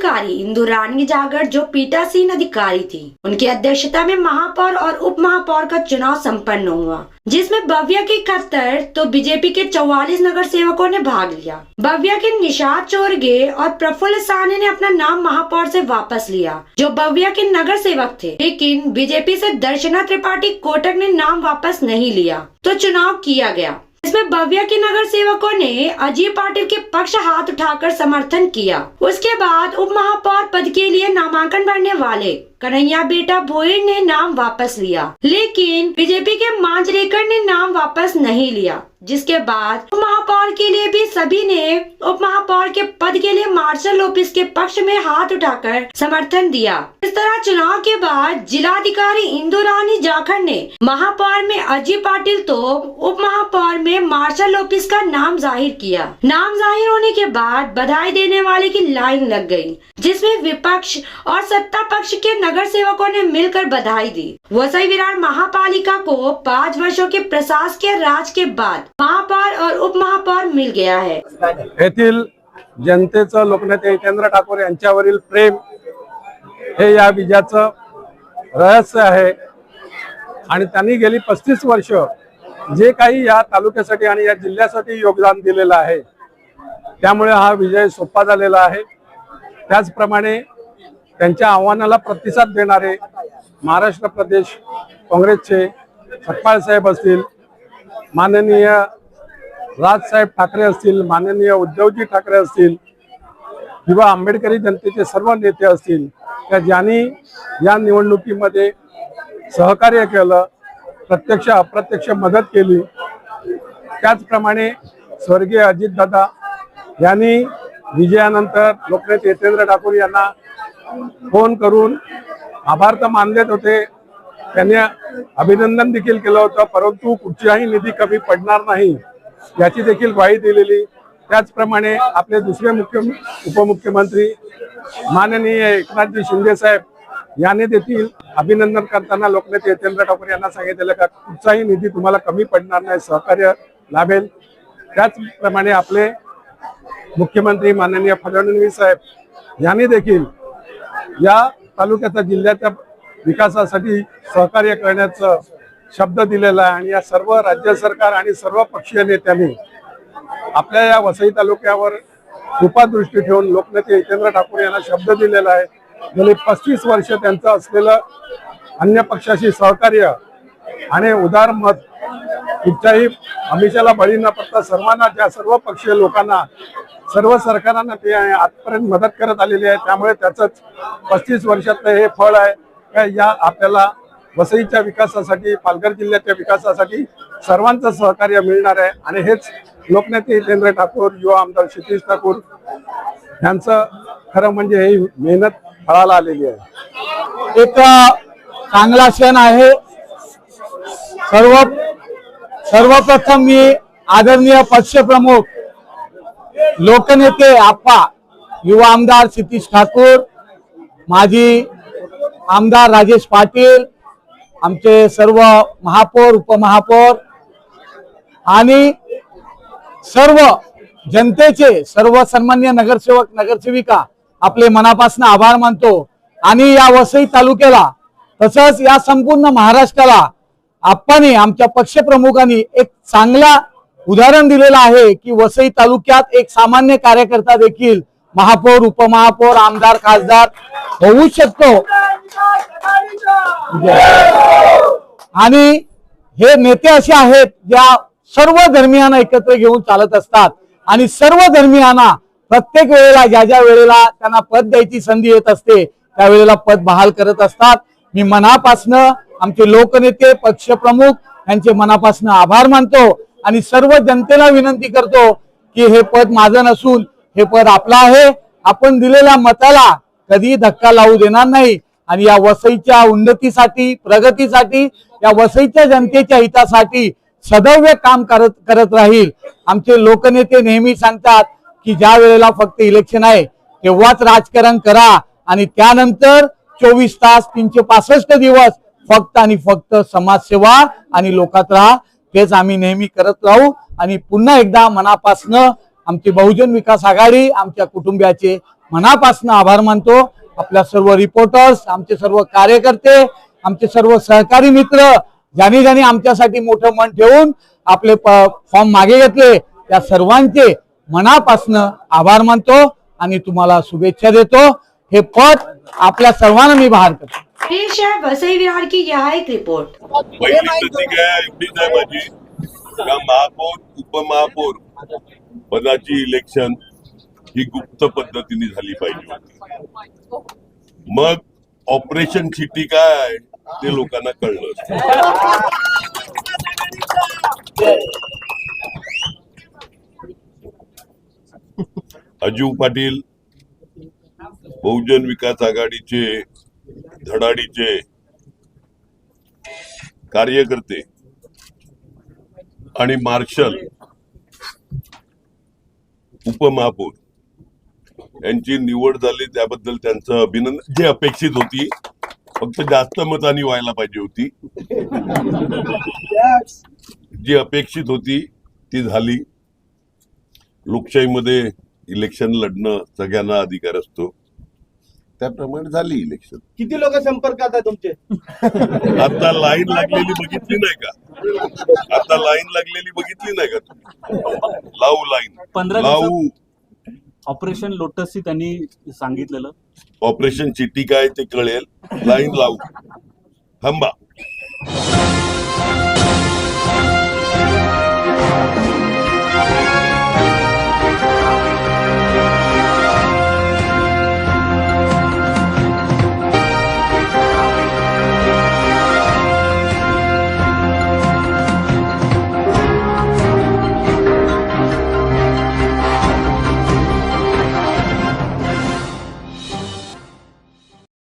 जिलाधिकारी इंदुरानी जागड़ जो पीठासीन अधिकारी थी, उनकी अध्यक्षता में महापौर और उप महापौर का चुनाव संपन्न हुआ, जिसमें भव्या के 71 तो बीजेपी के 44 नगर सेवकों ने भाग लिया। भव्या के निषाद चोरगे और प्रफुल्ल साहनी ने अपना नाम महापौर से वापस लिया, जो भव्या के नगर सेवक थे, लेकिन बीजेपी से दर्शना त्रिपाठी कोटक ने नाम वापस नहीं लिया, तो चुनाव किया गया। इसमें भव्या के नगर सेवकों ने अजय पाटिल के पक्ष हाथ उठाकर समर्थन किया। उसके बाद उप महापौर पद के लिए नामांकन भरने वाले कन्हैया बेटा भोईर ने नाम वापस लिया, लेकिन बीजेपी के मांजरेकर ने नाम वापस नहीं लिया। जिसके बाद उप महापौर के लिए भी सभी ने उप महापौर के पद के लिए मार्शल ऑफिस के पक्ष में हाथ उठाकर समर्थन दिया। इस तरह चुनाव के बाद जिलाधिकारी इंदुरानी जाखड़ ने महापौर में अजय पाटिल तो उप महापौर में मार्शल ऑफिस का नाम जाहिर किया। नाम जाहिर होने के बाद बधाई देने वाले की लाइन लग गई, जिसमें विपक्ष और सत्ता पक्ष के नगर सेवकों ने मिलकर बधाई दी। वसई विरार महापालिका को 5 वर्षों के प्रशासकीय राज के बाद महापौर और उप महापौर मिल गया है। येथील जनतेचं लोकनेते हितेंद्र ठाकूर यांच्यावरील प्रेम हे या विजयाचं रहस्य आहे आणि त्यांनी गेली 35 वर्ष जे काही या तालुक्यासाठी आणि या जिल्ह्यासाठी योगदान दिलेलं आहे, त्यामुळे हा विजय सोपा झालेला आहे। त्याचप्रमाणे त्यांच्या आव्हानाला प्रतिसाद देणारे महाराष्ट्र प्रदेश काँग्रेसचे सपकाळ साहेब असतील, माननीय राजसाहेब ठाकरे असतील, माननीय उद्धवजी ठाकरे असतील किंवा आंबेडकरी जनतेचे सर्व नेते असतील, त्या ज्यांनी या निवडणुकीमध्ये सहकार्य केलं, प्रत्यक्ष अप्रत्यक्ष मदत केली। त्याचप्रमाणे स्वर्गीय अजितदादा यांनी विजयानंतर लोकनेते हितेंद्र ठाकूर यांना फोन करून आभार तर मानलेच होते, त्यांनी अभिनंदन देखील केलं होतं, परंतु कुठचाही निधी कमी पडणार नाही याची देखील ग्वाही दिलेली। त्याचप्रमाणे आपले दुसरे उपमुख्यमंत्री माननीय एकनाथजी शिंदे साहेब यांनी देखील अभिनंदन करताना लोकनेते हितेंद्र ठाकूर यांना सांगितलेलं का कुठचाही निधी तुम्हाला कमी पडणार नाही, सहकार्य लाभेल। त्याचप्रमाणे आपले मुख्यमंत्री माननीय फडणवीस साहेब यांनी देखील या तालुक्याच्या जिल्ह्याच्या विकासासाठी सहकार्य करण्याचा शब्द दिलेला आहे आणि या सर्व राज्य सरकार आणि सर्व पक्षीय नेत्यांनी आपल्या या वसई तालुक्यावर कृपादृष्टी ठेवून लोकनेते हितेंद्र ठाकूर यांना शब्द दिलेला आहे। गेली 35 वर्ष त्यांचं असलेलं अन्य पक्षाशी सहकार्य आणि उदार मत कुठच्याही आमिषाला बळी न पडता सर्वांना, त्या सर्व पक्षीय लोकांना, सर्व सरकारांना ते आजपर्यंत मदत करत आलेली आहे। त्यामुळे त्याचंच 35 वर्षातलं हे फळ आहे की या आपल्याला वसईच्या विकासासाठी, पालघर जिल्ह्याच्या विकासासाठी सर्वांचं सहकार्य मिळणार आहे आणि हेच लोकनेते हितेंद्र ठाकूर, युवा आमदार क्षितिज ठाकूर यांचं खरं म्हणजे ही मेहनत फळाला आलेली आहे। एक चांगला क्षण आहे। सर्वप्रथम मी आदरणीय पक्षप्रमुख लोकनेते आप्पा युवा आमदार क्षितिज ठाकूर, माजी आमदार राजेश पाटील, आमचे सर्व महापौर, उपमहापौर आणि सर्व जनतेचे, सर्व सन्मान्य नगरसेवक नगरसेविका आपले मनापासून आभार मानतो आणि या वसई तालुक्याला तसंच या संपूर्ण महाराष्ट्राला आप्पांनी, आमच्या पक्षप्रमुखांनी एक चांगला उदाहरण दिलेलं आहे की वसई तालुक्यात एक सामान्य कार्यकर्ता देखील महापौर, उपमहापौर, आमदार, खासदार होऊ शकतो। आणि हे नेते असे आहेत ज्या सर्व धर्मियांना एकत्र घेऊन चालत असतात आणि सर्व धर्मियांना प्रत्येक वेळेला ज्या वेळेला त्यांना पद द्यायची संधी येत असते त्यावेळेला पद बहाल करत असतात। मी मनापासून आमचे लोकनेते, पक्षप्रमुख यांचे मनापासून आभार मानतो आणि सर्व जनतेला विनंती करतो की हे पद माझं नसून हे पद आपलं आहे। आपण दिलेल्या मताला कधी धक्का लावू देणार नाही आणि या वसईच्या उन्नतीसाठी, प्रगतीसाठी, या वसईच्या जनतेच्या हितासाठी सदैव काम करत राहील। आमचे लोकनेते नेहमी सांगतात की ज्या वेळेला फक्त इलेक्शन आहे तेव्हाच राजकारण करा आणि त्यानंतर 24 तास 365 दिवस फक्त आणि फक्त समाजसेवा आणि लोकात राहा। तेच आम्ही नेहमी करत राहू आणि पुन्हा एकदा मनापासून आमची बहुजन विकास आघाडी, आमच्या कुटुंबियाचे मनापासून आभार मानतो. आपल्या सर्व रिपोर्टर्स, आमचे सर्व कार्यकर्ते, आमचे सर्व सहकारी मित्र, ज्यांनी ज्यांनी आमच्यासाठी मोठं मन ठेवून आपले फॉर्म मागे घेतले, त्या सर्वांचे मनापासून आभार मानतो आणि तुम्हाला शुभेच्छा देतो. हे पद आपल्या सर्वांना मी बहाल करतो. पेश है वसई विहार की यह एक रिपोर्ट. पहिली प्रतिक्रिया एवढीच आहे माझी का महापौर उपमहापौर पदाची इलेक्शन ही गुप्त पद्धतीने झाली पाहिजे होती. मग ऑपरेशन सिटी काय आहे ते लोकांना कळलं. अजू पाटील बहुजन विकास आघाडीचे धडाडीचे कार्यकर्ते आणि मार्शल उपमहापौर यांची निवड झाली त्याबद्दल त्यांचं अभिनंदन. जी अपेक्षित होती, फक्त जास्त मतांनी व्हायला पाहिजे होती. जी अपेक्षित होती ती झाली. लोकशाहीमध्ये इलेक्शन लढणं सगळ्यांना अधिकार असतो, त्याप्रमाणे झाली इलेक्शन. किती लोक संपर्कात आहे तुमचे? आता लाईन लागलेली बघितली नाही का? आता लाईन लागलेली बघितली नाही का तुम्ही? लावू लाईन, 15 लावू. ऑपरेशन लोटसची त्यांनी सांगितलेलं. ऑपरेशन चिट्टी काय ते कळेल. लाईन लावू. थांबा.